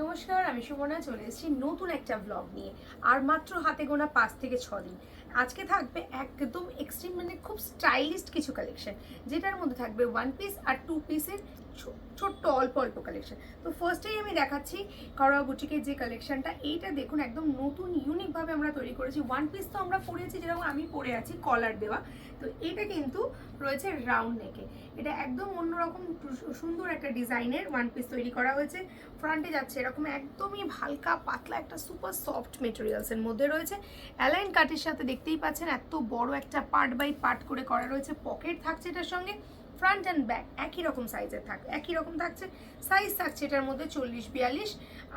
নমস্কার, আমি সুমনা চলে এসেছি নতুন একটা ব্লগ নিয়ে। আর মাত্র হাতে গোনা 5 থেকে 6 দিন। আজকে থাকবে একদম এক্সট্রিম, মানে খুব স্টাইলিস্ট কিছু কালেকশন, যেটার মধ্যে থাকবে ওয়ান পিস আর টু পিসের ছোট্ট অল্প অল্প কালেকশন। তো ফার্স্টেই আমি দেখাচ্ছি করোয়া বুটিকের যে কালেকশনটা, এইটা দেখুন একদম নতুন ইউনিকভাবে আমরা তৈরি করেছি। ওয়ান পিস তো আমরা পরেছি, যেরকম আমি পরে আছি কলার দেওয়া, তো এটা কিন্তু রয়েছে রাউন্ড নেকে। এটা একদম অন্যরকম সুন্দর একটা ডিজাইনের ওয়ান পিস তৈরি করা হয়েছে। ফ্রন্টে যাচ্ছে এরকম একদমই হালকা পাতলা একটা সুপার সফট মেটেরিয়ালসের মধ্যে রয়েছে। অ্যালাইন কাটের সাথে দেখতেই পাচ্ছেন এত বড় একটা পার্ট বাই পার্ট করে করা রয়েছে। পকেট থাকছে এটার সঙ্গে, ফ্রন্ট অ্যান্ড ব্যাক একই রকম সাইজের থাকবে, একই রকম থাকছে। সাইজ থাকছে এটার মধ্যে 40-42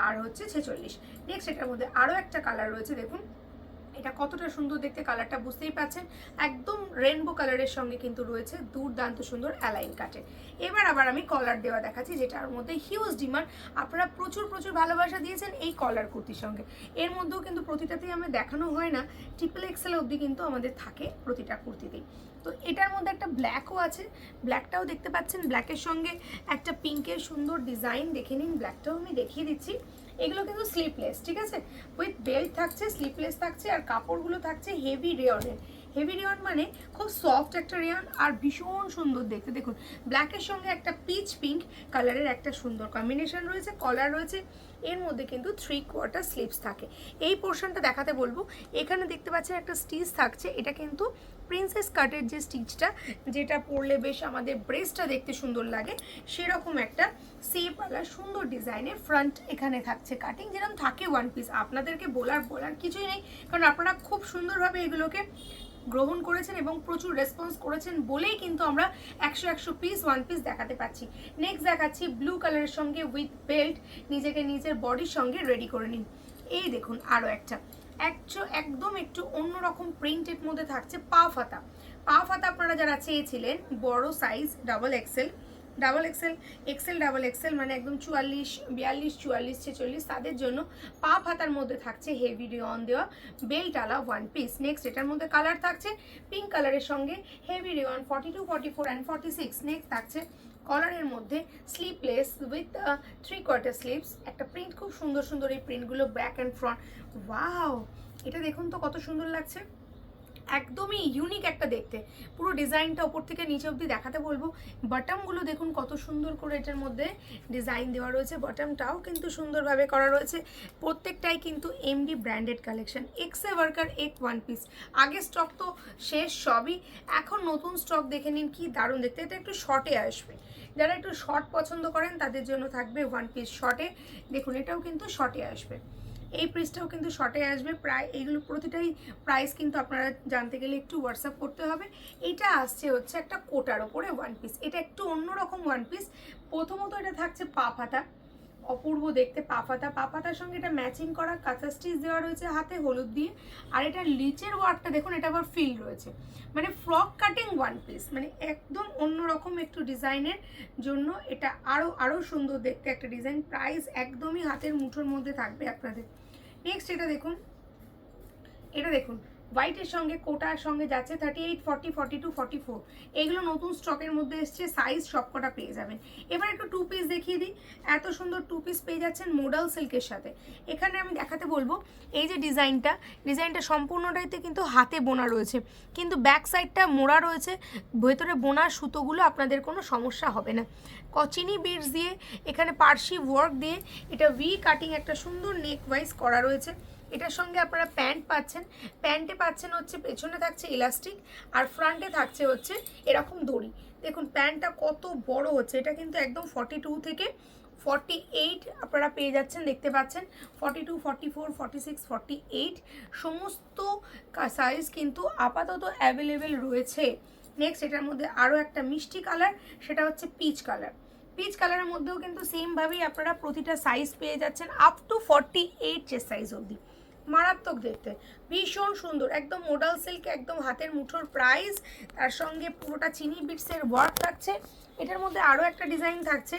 আর হচ্ছে 46। নেক্সট এটার মধ্যে আরও একটা কালার রয়েছে, দেখুন এটা কতটা সুন্দর দেখতে, কালারটা বুঝতেই পাচ্ছেন একদম রেনবো কালারের সঙ্গে কিন্তু রয়েছে দুর্দান্ত সুন্দর অ্যালাইন কাটে। এবার আবার আমি কলার দেওয়া দেখাচ্ছি, যেটার মধ্যে হিউজ ডিমান্ড। আপনারা প্রচুর প্রচুর ভালোবাসা দিয়েছেন এই কলার কুর্তির সঙ্গে। এর মধ্যেও কিন্তু প্রতিটাতেই আমি দেখানো হয় না, ট্রিপল এক্সেল অবধি কিন্তু আমাদের থাকে প্রতিটা কুর্তিতেই। তো এটার মধ্যে একটা ব্ল্যাকও আছে, ব্ল্যাকটাও দেখতে পাচ্ছেন। ব্ল্যাকের সঙ্গে একটা পিঙ্কের সুন্দর ডিজাইন দেখে নিন, ব্ল্যাকটাও আমি দেখিয়ে দিচ্ছি। এগুলো কিন্তু স্লিপলেস, ঠিক আছে, উইথ বেল্ট থাকছে, স্লিপলেস থাকছে, আর কাপড়গুলো থাকছে হেভি রেয়নের। হেভি রেয়ন মানে খুব সফট একটা রেয়ন আর ভীষণ সুন্দর দেখতে। দেখুন ব্ল্যাকের সঙ্গে একটা পিচ পিঙ্ক কালারের একটা সুন্দর কম্বিনেশন রয়েছে, কলার রয়েছে। এর মধ্যে কিন্তু 3/4 স্লিভস থাকে। এই পোর্শনটা দেখাতে বলবো। এখানে দেখতে পাচ্ছেন একটা স্টিচ থাকছে, এটা কিন্তু প্রিন্সেস কাটের যে স্টিচটা, যেটা পরলে বেশ আমাদের ব্রেস্টটা দেখতে সুন্দর লাগে, সেরকম একটা সেপওয়ালা সুন্দর ডিজাইনের ফ্রন্ট এখানে থাকছে কাটিং, যেরকম থাকে ওয়ান পিস। আপনাদেরকে বলার কিছুই নেই, কারণ আপনারা খুব সুন্দরভাবে এগুলোকে গ্রহণ করেছেন এবং প্রচুর রেসপন্স করেছেন বলেই কিন্তু আমরা 100 পিস ওয়ান পিস দেখাতে পাচ্ছি। নেক্সট দেখাচ্ছি ব্লু কালারের সঙ্গে উইথ বেল্ট, নিজেকে নিজের বডির সঙ্গে রেডি করে নিন। এই দেখুন আরও একটা একদম একটু অন্যরকম প্রিন্টের মধ্যে থাকছে পা ফাতা। পা ফাতা আপনারা যারা চেয়েছিলেন বড় size double XL double XL, মানে একদম 44, 42, 44, 46 তাদের জন্য পা ফাতার মধ্যে থাকছে হেভি রিয়ন দেওয়া বেল্টওয়ালা ওয়ান পিস। নেক্সট এটার মধ্যে কালার থাকছে পিঙ্ক কালারের সঙ্গে হেভি রিয়ন 42, 44 অ্যান্ড 46। নেক্সট থাকছে কলারের মধ্যে স্লিপলেস উইথ 3/4 স্লিভস, একটা প্রিন্ট খুব সুন্দর সুন্দর। এই প্রিন্টগুলো ব্যাক অ্যান্ড ফ্রন্ট, ওয়াও এটা দেখুন তো কত সুন্দর লাগছে, একদমই ইউনিক একটা দেখতে। পুরো ডিজাইনটা ওপর থেকে নিচে অবধি দেখাতে বলবো। বটমগুলো দেখুন কত সুন্দর করে এটার মধ্যে ডিজাইন দেওয়া রয়েছে, বটমটাও কিন্তু সুন্দরভাবে করা রয়েছে। প্রত্যেকটাই কিন্তু এমডি ব্র্যান্ডেড কালেকশন। এক্সে ওয়ার্কার এক ওয়ান পিস, আগে স্টক তো শেষ সবই, এখন নতুন স্টক দেখে নিন কি দারুণ দেখতে। এটা একটু শর্টে আসবে, যারা একটু শর্ট পছন্দ করেন তাদের জন্য থাকবে ওয়ান পিস শর্টে। দেখুন এটাও কিন্তু শর্টে আসবে, এই পিসটাও কিন্তু শর্টে আসবে। প্রায় এইগুলো প্রতিটাই প্রাইস কিন্তু আপনারা জানতে গেলে একটু হোয়াটসঅ্যাপ করতে হবে। এটা আসছে হচ্ছে একটা কোটার ওপরে ওয়ান পিস, এটা একটু অন্যরকম ওয়ান পিস। প্রথমত এটা থাকছে পা ফাতা, অপূর্ব দেখতে পা পাতার সঙ্গে এটা ম্যাচিং করা কাঁথা স্টিচ দেওয়া রয়েছে হাতে হলুদ দিয়ে। আর এটা লিচের ওয়ার্কটা দেখুন, এটা আবার ফিল রয়েছে, মানে ফ্রক কাটিং ওয়ান পিস, মানে একদম অন্যরকম একটু ডিজাইনের জন্য এটা আরও সুন্দর দেখতে একটা ডিজাইন। প্রাইস একদমই হাতের মুঠোর মধ্যে থাকবে আপনাদের। নেক্সট এটা দেখুন হোয়াইটের সঙ্গে কোটার সঙ্গে যাচ্ছে 38, 40, 42, 44। এগুলো নতুন স্টকের মধ্যে এসছে, সাইজ সবকটা পেয়ে যাবেন। এবার একটু টু পিস দেখিয়ে দিই। এত সুন্দর টু পিস পেয়ে যাচ্ছেন মোডাল সিল্কের সাথে। এখানে আমি দেখাতে বলবো এই যে ডিজাইনটা সম্পূর্ণটাইতে কিন্তু হাতে বোনা রয়েছে, কিন্তু ব্যাক সাইডটা মোড়া রয়েছে। ভেতরে বোনার সুতোগুলো আপনাদের কোনো সমস্যা হবে না। কচিনি বিডস দিয়ে এখানে পার্সি ওয়ার্ক দিয়ে এটা ভি কাটিং একটা সুন্দর নেক ওয়াইজ করা রয়েছে। এটার সঙ্গে আপনারা প্যান্ট পাচ্ছেন, প্যান্টে পাচ্ছেন হচ্ছে পেছনে থাকছে ইলাস্টিক আর ফ্রন্টে থাকছে হচ্ছে এরকম দড়ি। দেখুন প্যান্টটা কত বড় হচ্ছে, এটা কিন্তু একদম 42 থেকে 48 আপনারা পেয়ে যাচ্ছেন, দেখতে পাচ্ছেন 42, 44, 46, 48 সমস্ত সাইজ কিন্তু আপাতত অ্যাভেলেবেল রয়েছে। নেক্সট এটার মধ্যে আরও একটা মিষ্টি কালার, সেটা হচ্ছে পিচ কালারের মধ্যেও কিন্তু সেমভাবেই আপনারা প্রতিটা সাইজ পেয়ে যাচ্ছেন আপ টু 48 চেস্ট সাইজ অবধি। মারাত্মক দেখতে, ভীষণ সুন্দর, একদম মোডাল সিল্ক, একদম হাতের মুঠোর প্রাইস। তার সঙ্গে পুরোটা চিনি বিটসের ওয়ার্ক থাকছে। এটার মধ্যে আরও একটা ডিজাইন থাকছে,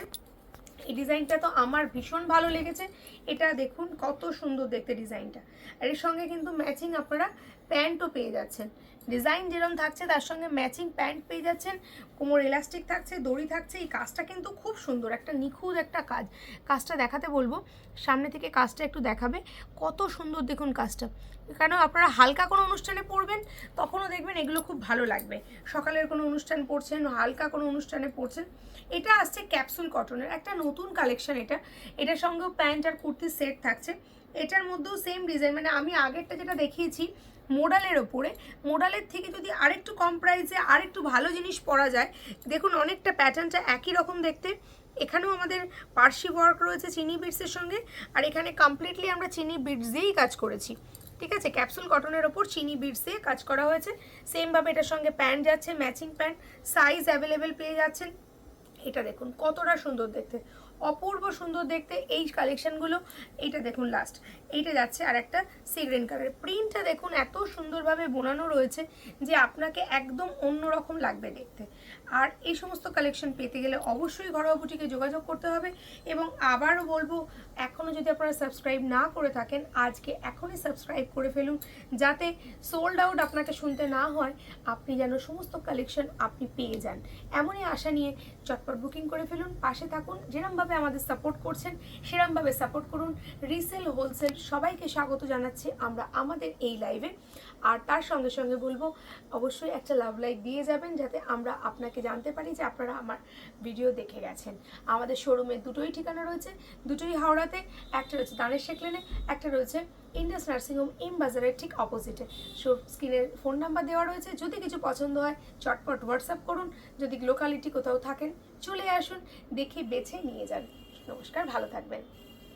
এই ডিজাইনটা তো আমার ভীষণ ভালো লেগেছে। এটা দেখুন কত সুন্দর দেখতে ডিজাইনটা, আর এর সঙ্গে কিন্তু ম্যাচিং আপনারা প্যান্টও পেয়ে যাচ্ছেন। ডিজাইন যেরকম থাকছে তার সঙ্গে ম্যাচিং প্যান্ট পেয়ে যাচ্ছেন, কোমর এলাস্টিক থাকছে, দড়ি থাকছে। এই কাজটা কিন্তু খুব সুন্দর, একটা নিখুঁত একটা কাজ। কাজটা দেখাতে বলবো, সামনে থেকে কাজটা একটু দেখাবে, কত সুন্দর দেখুন কাজটা। কেন আপনারা হালকা কোনো অনুষ্ঠানে পরবেন তখনও দেখবেন এগুলো খুব ভালো লাগবে। সকালের কোনো অনুষ্ঠান পরছেন, হালকা কোনো অনুষ্ঠানে পরছেন। এটা আসছে ক্যাপসুল কটনের একটা নতুন কালেকশন। এটার সঙ্গেও প্যান্ট আর কুর্তির সেট থাকছে। এটার মধ্যেও সেম ডিজাইন, মানে আমি আগেরটা যেটা দেখিয়েছি মোডালের ওপরে, মোডালের থেকে যদি আরেকটু কম প্রাইসে আরেকটু ভালো জিনিস পরা যায়, দেখুন অনেকটা প্যাটার্নটা একই রকম দেখতে। এখানেও আমাদের পার্সি ওয়ার্ক রয়েছে চিনি বিটসের সঙ্গে, আর এখানে কমপ্লিটলি আমরা চিনি বিটস দিয়েই কাজ করেছি। ঠিক আছে, ক্যাপসুল কটনের ওপর চিনি বিটস দিয়ে কাজ করা হয়েছে। সেমভাবে এটার সঙ্গে প্যান্ট যাচ্ছে, ম্যাচিং প্যান্ট, সাইজ অ্যাভেলেবেল পেয়ে যাচ্ছেন। এটা দেখুন কতটা সুন্দর দেখতে, অপূর্ব সুন্দর দেখতে এই কালেকশনগুলো। এইটা দেখুন লাস্ট, এইটা যাচ্ছে আর একটা সি গ্রিন কালারের। প্রিন্টটা দেখুন এত সুন্দরভাবে বোনানো রয়েছে যে আপনাকে একদম অন্যরকম লাগবে দেখতে। আর এই সমস্ত কালেকশন পেতে গেলে অবশ্যই ঘরোয়া বুটিকে যোগাযোগ করতে হবে। এবং আবারও বলবো, এখনও যদি আপনারা সাবস্ক্রাইব না করে থাকেন আজকে এখনই সাবস্ক্রাইব করে ফেলুন, যাতে সোল্ড আউট আপনাকে শুনতে না হয়, আপনি যেন সমস্ত কালেকশন আপনি পেয়ে যান। এমনই আশা নিয়ে চটপট বুকিং করে ফেলুন, পাশে থাকুন। যেরমভাবে আমাদের সাপোর্ট করছেন সেরমভাবে সাপোর্ট করুন। রিসেল হোলসেল সবাইকে স্বাগত জানাচ্ছি আমরা আমাদের এই লাইভে। আর তার সঙ্গে সঙ্গে বলবো অবশ্যই একটা লাভ লাইক দিয়ে যাবেন, যাতে আমরা আপনাকে জানতে পারি যে আপনারা আমার ভিডিও দেখে গেছেন। আমাদের শোরুমে দুটোই ঠিকানা রয়েছে, দুটোই হাওড়াতে। একটা রয়েছে দানের শেখ লেনে, একটা রয়েছে ইন্ডাস নার্সিংহোম এম বাজারের ঠিক অপোজিটে। সো স্ক্রিনের ফোন নাম্বার দেওয়া রয়েছে, যদি কিছু পছন্দ হয় চটপট হোয়াটসঅ্যাপ করুন। যদি লোকালিটি কোথাও থাকেন চলে আসুন, দেখে বেছে নিয়ে যান। নমস্কার, ভালো থাকবেন।